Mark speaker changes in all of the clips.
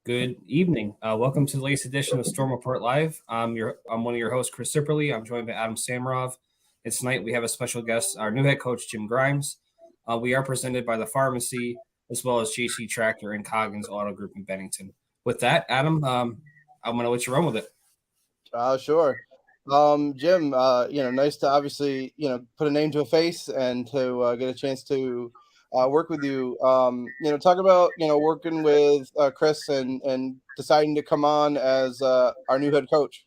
Speaker 1: Good evening. Welcome to the latest edition of Storm Report Live. I'm one of your hosts, Chris Sipperly. I'm joined by Adam Samarov. And tonight we have a special guest, our new head coach, Jim Grimes. We are presented by the Pharmacy as well as JC Tractor and Coggins Auto Group in Bennington. With that, Adam, I'm going to let you run with it.
Speaker 2: Sure. Jim, nice to obviously, put a name to a face and to get a chance to work with you. Talk about, working with Chris and deciding to come on as our new head coach.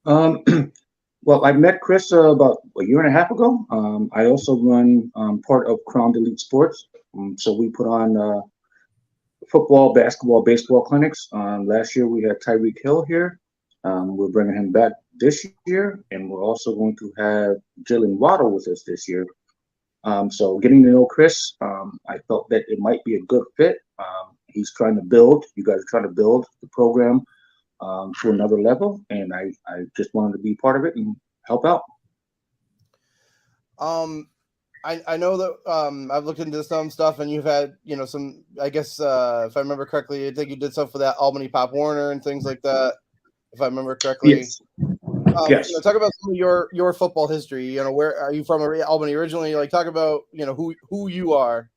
Speaker 3: Well, I met Chris about a year and a half ago. I also run part of Crown Elite Sports. So we put on football, basketball, baseball clinics. Last year we had Tyreek Hill here. We're bringing him back this year, and we're also going to have Jalen Waddle with us this year. So getting to know Chris, I felt that it might be a good fit. He's trying to build. You guys are trying to build the program to another level, and I just wanted to be part of it and help out.
Speaker 2: I know that I've looked into some stuff, and you've had, some, I guess, if I remember correctly, I think you did stuff for that Albany Pop Warner and things like that, if I remember correctly.
Speaker 3: Yes. Yes.
Speaker 2: Talk about some of your football history. Where are you from? Albany originally? Talk about who you are.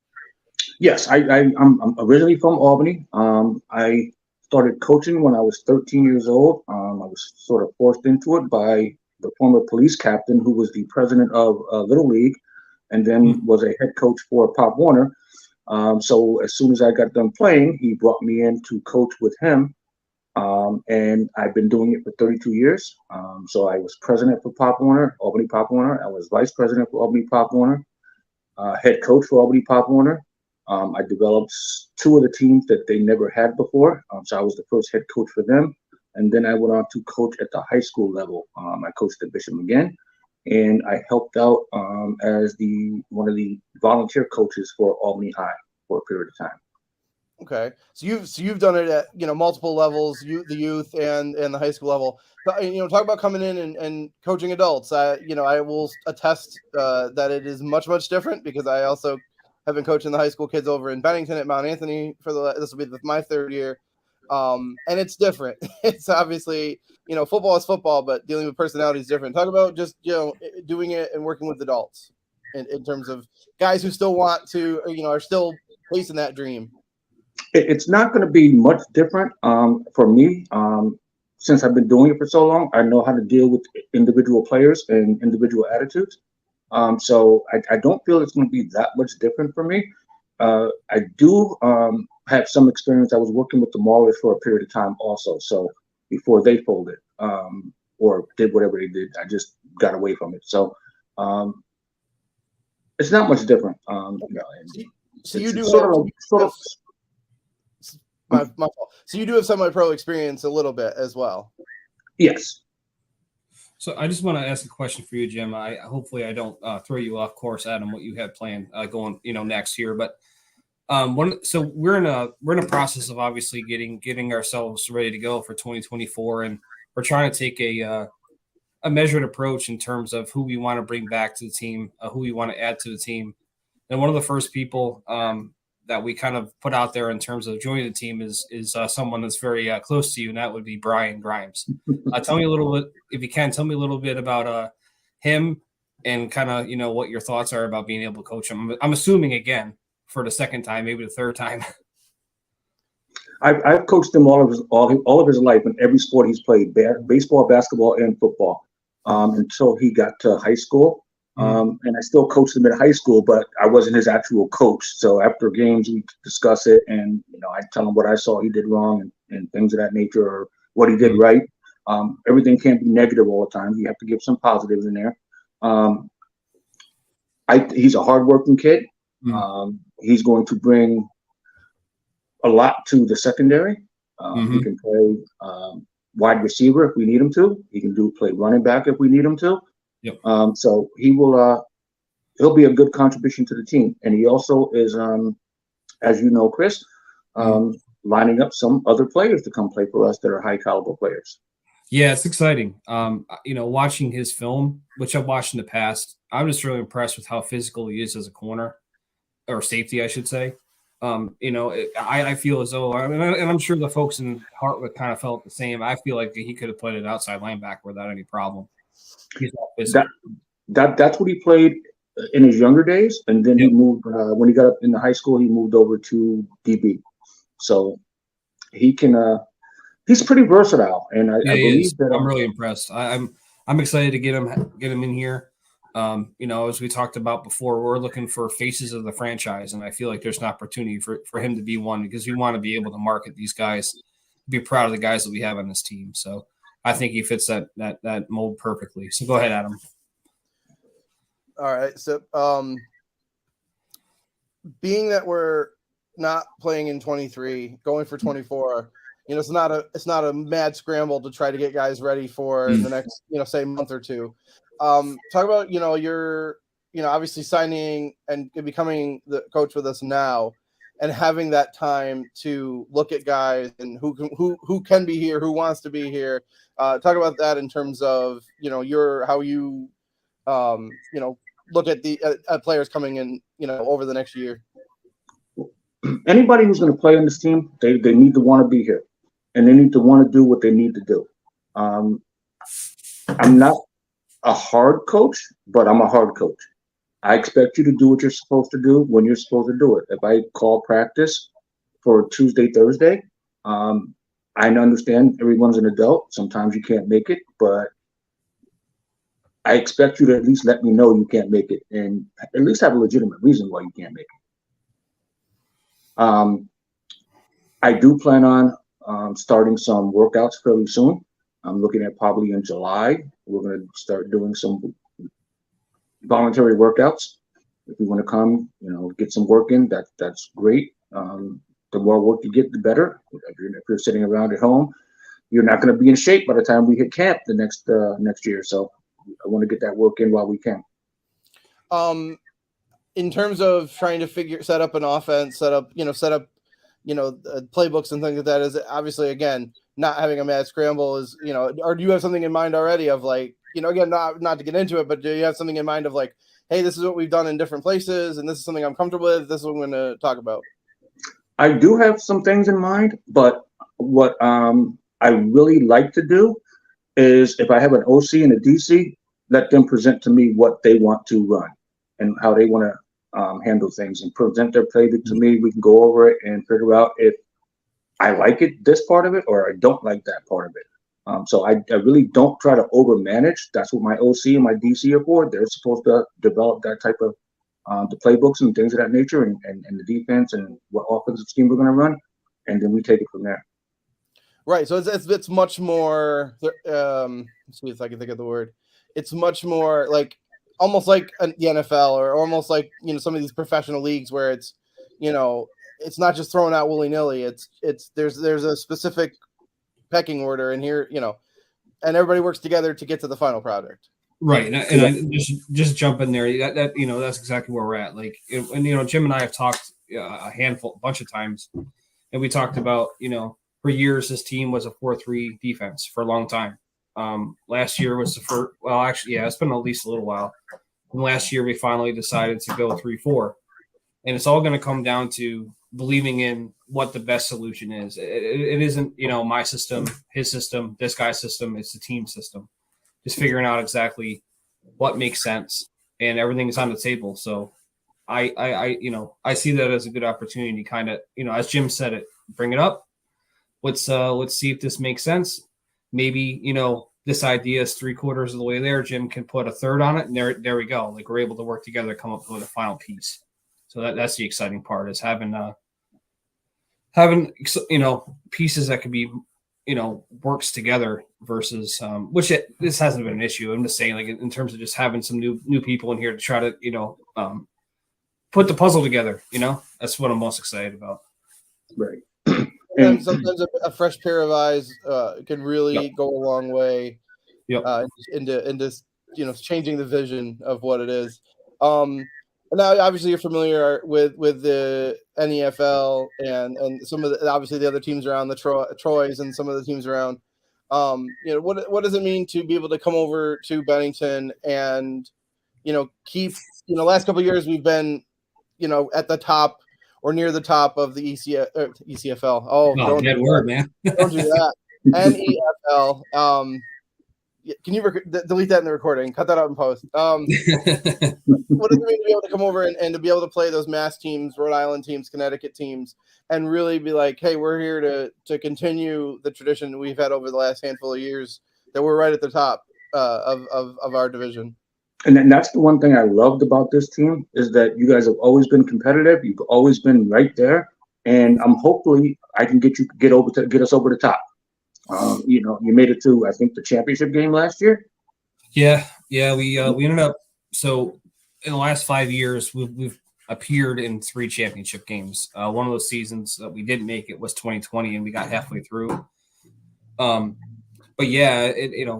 Speaker 3: Yes, I'm originally from Albany. I started coaching when I was 13 years old. I was sort of forced into it by the former police captain, who was the president of Little League, and then was a head coach for Pop Warner. So as soon as I got done playing, he brought me in to coach with him. And I've been doing it for 32 years. So I was president for Pop Warner, Albany Pop Warner. I was vice president for Albany Pop Warner, head coach for Albany Pop Warner. I developed two of the teams that they never had before. So I was the first head coach for them. And then I went on to coach at the high school level. I coached at Bishop McGinn, and I helped out as one of the volunteer coaches for Albany High for a period of time.
Speaker 2: Okay, so you've done it at multiple levels, the youth and the high school level. But, talk about coming in and coaching adults. I will attest that it is much different, because I also have been coaching the high school kids over in Bennington at Mount Anthony this will be my third year, and it's different. It's obviously football is football, but dealing with personality is different. Talk about just doing it and working with adults in terms of guys who still want to are still chasing that dream.
Speaker 3: It's not going to be much different for me. Since I've been doing it for so long, I know how to deal with individual players and individual attitudes. So I don't feel it's going to be that much different for me. I do have some experience. I was working with the Maulers for a period of time also. So before they folded or did whatever they did, I just got away from it. So it's not much different.
Speaker 2: So you do my fault. So you do have semi-pro experience a little bit as well.
Speaker 3: Yes.
Speaker 1: So I just want to ask a question for you, Jim. Hopefully I don't throw you off course, Adam, what you have planned going next year. But so we're in a process of obviously getting ourselves ready to go for 2024, and we're trying to take a measured approach in terms of who we want to bring back to the team, who we want to add to the team. And one of the first people that we kind of put out there in terms of joining the team is someone that's very close to you, and that would be Brian Grimes. Tell me a little bit, if you can, tell me a little bit about him and kind of, what your thoughts are about being able to coach him. I'm assuming, again, for the second time, maybe the third time.
Speaker 3: I've coached him all of his life in every sport he's played, baseball, basketball, and football, until he got to high school. And I still coached him at high school, but I wasn't his actual coach. So after games, we discuss it, and I tell him what I saw he did wrong and things of that nature, or what he did right. Everything can't be negative all the time. You have to give some positives in there. He's a hardworking kid. He's going to bring a lot to the secondary. He can play wide receiver if we need him to. He can play running back if we need him to.
Speaker 1: Yep.
Speaker 3: So he'll be a good contribution to the team. And he also is, as you know, Chris, lining up some other players to come play for us that are high caliber players.
Speaker 1: Yeah, it's exciting. Watching his film, which I've watched in the past, I'm just really impressed with how physical he is as a corner or safety, I should say. I feel as though, and I'm sure the folks in Hartwick kind of felt the same. I feel like he could have played an outside linebacker without any problem. He's not physical.
Speaker 3: That's what he played in his younger days, and then he moved when he got up in the high school. He moved over to DB, so he can. He's pretty versatile, and I believe that
Speaker 1: I'm really impressed. I'm excited to get him in here. As we talked about before, we're looking for faces of the franchise, and I feel like there's an opportunity for him to be one because we want to be able to market these guys, be proud of the guys that we have on this team. So I think he fits that mold perfectly. So go ahead, Adam.
Speaker 2: All right. So, being that we're not playing in 23, going for 24, it's not a mad scramble to try to get guys ready for the next, say month or two. Talk about, you're, obviously signing and becoming the coach with us now and having that time to look at guys and who can be here, who wants to be here. Talk about that in terms of, how you, look at at players coming in, over the next year.
Speaker 3: Anybody who's going to play on this team, they need to want to be here, and they need to want to do what they need to do. I'm not a hard coach, but I'm a hard coach. I expect you to do what you're supposed to do when you're supposed to do it. If I call practice for Tuesday, Thursday, I understand everyone's an adult. Sometimes you can't make it, but I expect you to at least let me know you can't make it and at least have a legitimate reason why you can't make it. I do plan on starting some workouts fairly soon. I'm looking at probably in July. We're going to start doing some voluntary workouts. If you want to come, get some work in, that's great. The more work you get, the better. If you're sitting around at home, you're not going to be in shape by the time we hit camp the next year. So I want to get that work in while we can.
Speaker 2: In terms of trying to set up an offense, set up playbooks and things like that, is obviously, again, not having a mad scramble is, or do you have something in mind already of like, again, not to get into it, but do you have something in mind of like, hey, this is what we've done in different places and this is something I'm comfortable with. This is what I'm going to talk about.
Speaker 3: I do have some things in mind, but what I really like to do is if I have an OC and a DC, let them present to me what they want to run and how they want to handle things and present their playbook to me. We can go over it and figure out if I like this part of it, or I don't like that part of it. So I really don't try to overmanage. That's what my OC and my DC are for. They're supposed to develop that type of the playbooks and things of that nature and the defense and what offensive scheme we're going to run. And then we take it from there.
Speaker 2: Right. So it's much more, let's see if I can think of the word. It's much more like almost like the NFL or almost like, some of these professional leagues where it's, it's not just thrown out willy-nilly. There's a specific pecking order in here, and everybody works together to get to the final product.
Speaker 1: Right. And I just jump in there. That that's exactly where we're at. Like, and Jim and I have talked a bunch of times, and we talked about, for years, this team was a 4-3 defense for a long time. Last year was the first. Well, actually, yeah, it's been at least a little while. And last year, we finally decided to go 3-4, and it's all going to come down to believing in what the best solution is. It isn't, my system, his system, this guy's system. It's the team system. Just figuring out exactly what makes sense, and everything's on the table. So, I see that as a good opportunity. Kind of, as Jim said it, bring it up. Let's see if this makes sense. Maybe, this idea is 3/4 of the way there. Jim can put a third on it, and there we go. Like, we're able to work together to come up with a final piece. So that's the exciting part, is having pieces that could be, works together versus this hasn't been an issue. I'm just saying, like, in terms of just having some new people in here to try to, put the puzzle together, that's what I'm most excited about.
Speaker 3: Right.
Speaker 2: And sometimes a fresh pair of eyes can really go a long way into changing the vision of what it is. Now, obviously, you're familiar with the NEFL and some of obviously the other teams around, the Troys and some of the teams around. What does it mean to be able to come over to Bennington and keep last couple of years we've been at the top or near the top of the ECFL. Oh,
Speaker 1: Oh, bad word, man.
Speaker 2: don't do that. NEFL. Can you delete that in the recording? Cut that out in post. What does it mean to be able to come over and to be able to play those Mass teams, Rhode Island teams, Connecticut teams, and really be like, hey, we're here to continue the tradition we've had over the last handful of years, that we're right at the top of our division.
Speaker 3: And that's the one thing I loved about this team, is that you guys have always been competitive. You've always been right there, and hopefully I can get us over the top. You made it to, I think, the championship game last year.
Speaker 1: Yeah, we ended up, so in the last 5 years we've appeared in 3 championship games. One of those seasons that we didn't make it was 2020, and we got halfway through. But yeah,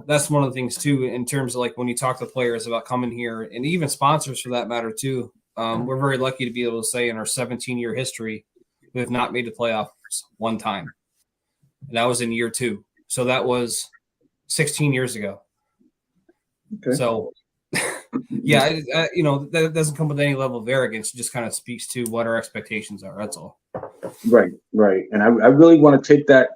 Speaker 1: that's one of the things too, in terms of like when you talk to players about coming here, and even sponsors for that matter too. We're very lucky to be able to say in our 17-year history, we have not made the playoffs one time. And that was in year 2. So that was 16 years ago.
Speaker 3: Okay.
Speaker 1: So yeah, that doesn't come with any level of arrogance. It just kind of speaks to what our expectations are. That's all.
Speaker 3: Right. And I really want to take that,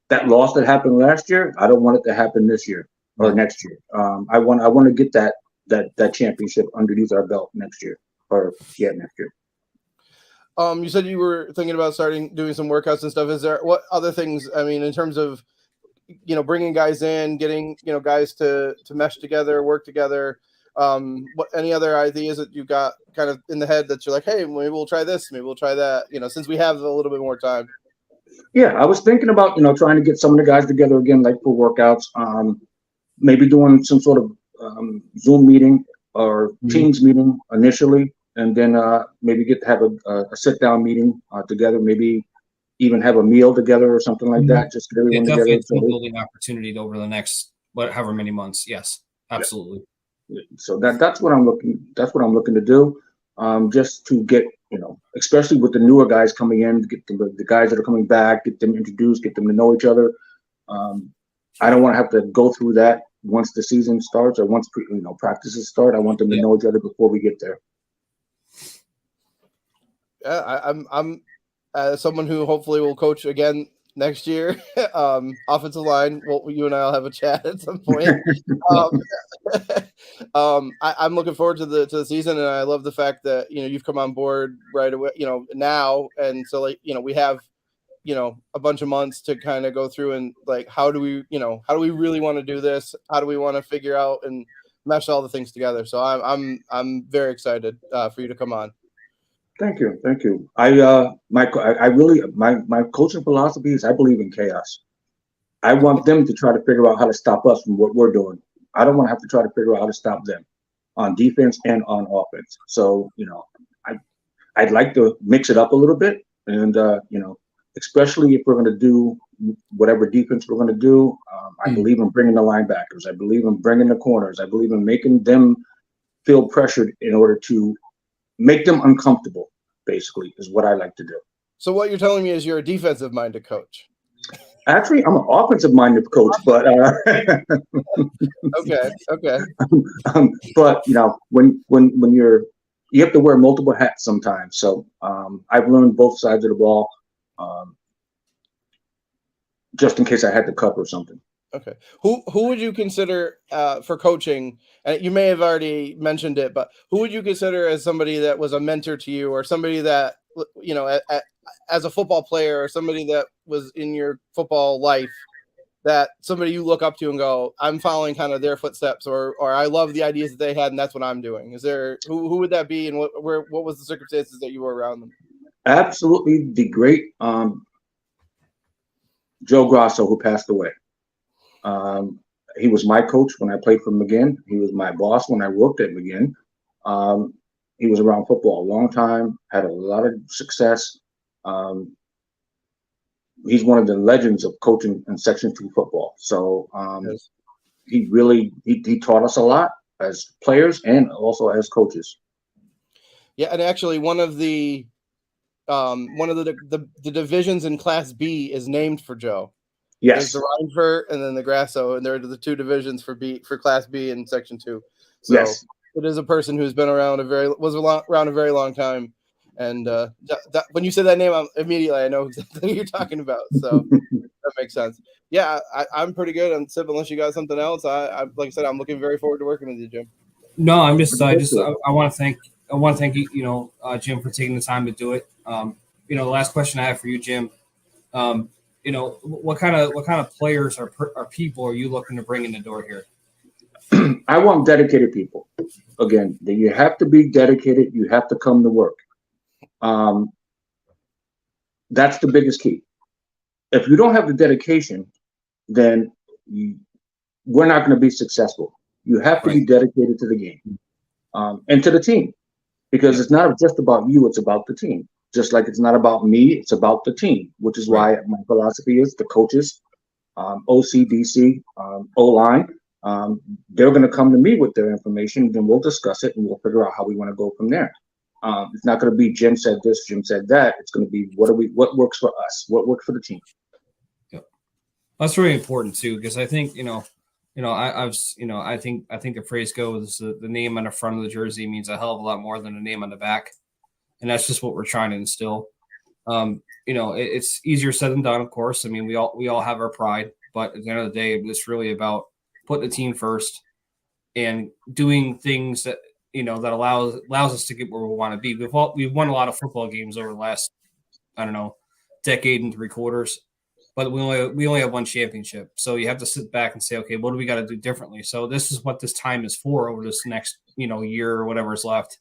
Speaker 3: that loss that happened last year. I don't want it to happen this year or next year. I want to get that championship underneath our belt next year, next year.
Speaker 2: You said you were thinking about doing some workouts and stuff. Is there what other things? I mean, in terms of, bringing guys in, getting, guys to mesh together, work together. What any other ideas that you've got kind of in the head that you're like, hey, maybe we'll try this, maybe we'll try that, since we have a little bit more time.
Speaker 3: Yeah, I was thinking about, trying to get some of the guys together again, like for workouts, maybe doing some sort of Zoom meeting or Teams meeting initially, and then maybe get to have a sit-down meeting together, maybe even have a meal together or something like that. Just get everyone together.
Speaker 1: It's a building opportunity over the next however many months. Yes, absolutely.
Speaker 3: Yeah. So that's what I'm looking to do, just to get, especially with the newer guys coming in, get the guys that are coming back, get them introduced, get them to know each other. I don't want to have to go through that once the season starts or once practices start. I want them to know each other before we get there.
Speaker 2: Yeah, I'm someone who hopefully will coach again next year. Offensive line. Well, you and I'll have a chat at some point. I'm looking forward to the season, and I love the fact that you've come on board right away. Now, and so we have a bunch of months to kind of go through and like how do we really want to do this? How do we want to figure out and mesh all the things together? So I'm very excited for you to come on.
Speaker 3: Thank you. My coaching philosophy is I believe in chaos. I want them to try to figure out how to stop us from what we're doing. I don't want to have to try to figure out how to stop them on defense and on offense. So, I'd like to mix it up a little bit, and especially if we're going to do whatever defense we're going to do. I believe in bringing the linebackers. I believe in bringing the corners. I believe in making them feel pressured in order to make them uncomfortable, basically, is what I like to do.
Speaker 2: So what you're telling me is you're a defensive-minded coach.
Speaker 3: Actually, I'm an offensive-minded coach, but
Speaker 2: okay.
Speaker 3: But when you have to wear multiple hats sometimes. So I've learned both sides of the ball, just in case I had to cover something.
Speaker 2: Okay. Who would you consider for coaching? And you may have already mentioned it, but who would you consider as somebody that was a mentor to you, or somebody that as a football player, or somebody that was in your football life, that somebody you look up to and go, I'm following kind of their footsteps, or I love the ideas that they had, and that's what I'm doing? Is there who would that be, and what was the circumstances that you were around them?
Speaker 3: Absolutely, the great Joe Grasso, who passed away. He was my coach when I played for McGinn. He was my boss when I worked at McGinn. He was around football a long time, had a lot of success. He's one of the legends of coaching in Section 2 football. So
Speaker 2: Yes.
Speaker 3: he taught us a lot as players and also as coaches.
Speaker 2: Yeah, and actually one of the divisions in Class B is named for Joe.
Speaker 3: Yes.
Speaker 2: There's the Rhineford and then the Grasso, and they're the 2 divisions for Class B in Section 2. So
Speaker 3: yes.
Speaker 2: It is a person who's been around around a very long time. And when you say that name, immediately I know exactly what you're talking about. So that makes sense. Yeah, I'm pretty good on SIP. Unless you got something else, I like I said, I'm looking very forward to working with you, Jim.
Speaker 1: No, I want to thank you, Jim, for taking the time to do it. The last question I have for you, Jim, what kind of players or people are you looking to bring in the door here?
Speaker 3: I want dedicated people. Again, you have to be dedicated. You have to come to work. That's the biggest key. If you don't have the dedication, then we're not going to be successful. You have to be dedicated to the game and to the team, because it's not just about you, it's about the team. Just like it's not about me, it's about the team, which is why my philosophy is the coaches, OC, DC, O-line, they're going to come to me with their information, then we'll discuss it and we'll figure out how we want to go from there. It's not going to be Jim said this, Jim said that. It's going to be what works for us, what works for the team.
Speaker 1: That's really important too, because I think I think the phrase goes the name on the front of the jersey means a hell of a lot more than the name on the back, and that's just what we're trying to instill. It's easier said than done, of course. I mean, we all have our pride, but at the end of the day, it's really about putting the team first and doing things that that allows us to get where we want to be. We've won a lot of football games over the last decade and 3 quarters. But we only have one championship. So you have to sit back and say, okay, what do we got to do differently? So this is what this time is for over this next, year or whatever is left.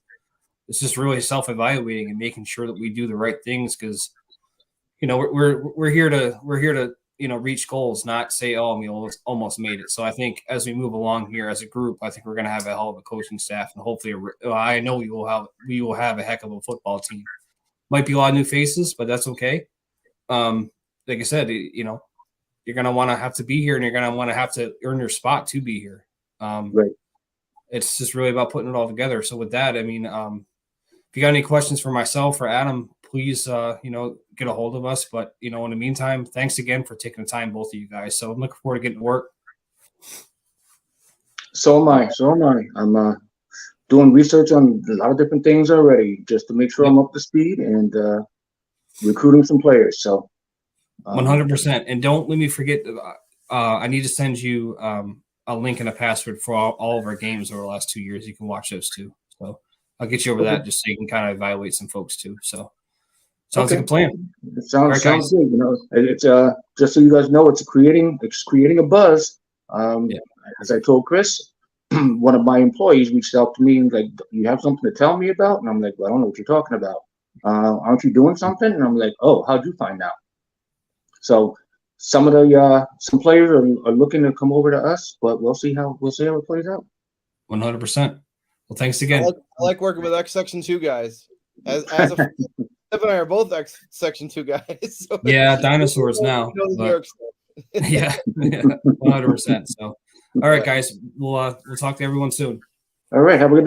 Speaker 1: It's just really self-evaluating and making sure that we do the right things, because, we're here to reach goals, not say, oh, we almost made it. So I think as we move along here as a group, I think we're going to have a hell of a coaching staff, and hopefully, I know we will have a heck of a football team. Might be a lot of new faces, but that's okay. Like I said, you're going to want to have to be here, and you're going to want to have to earn your spot to be here.
Speaker 3: Right.
Speaker 1: It's just really about putting it all together. So with that, I mean, if you got any questions for myself or Adam, please, get a hold of us. But, in the meantime, thanks again for taking the time, both of you guys. So I'm looking forward to getting to work.
Speaker 3: So am I. I'm doing research on a lot of different things already, just to make sure I'm up to speed and recruiting some players. So
Speaker 1: 100%. And don't let me forget, I need to send you a link and a password for all of our games over the last 2 years. You can watch those too. So I'll get you over that just so you can kind of evaluate some folks too. So sounds like a plan.
Speaker 3: It sounds good. It's just so you guys know, it's creating a buzz. As I told Chris, one of my employees reached out to me and like, you have something to tell me about? And I'm like, well, I don't know what you're talking about. Aren't you doing something? And I'm like, oh, how'd you find out? So some of the some players are looking to come over to us, but we'll see how it plays out.
Speaker 1: 100%. Well, thanks again.
Speaker 2: I like working with X Section 2 guys. As a Steph and I are both X Section 2 guys. So
Speaker 1: yeah, dinosaurs now. Yeah, 100%. So, all right, guys, we'll talk to everyone soon.
Speaker 3: All right, have a good night.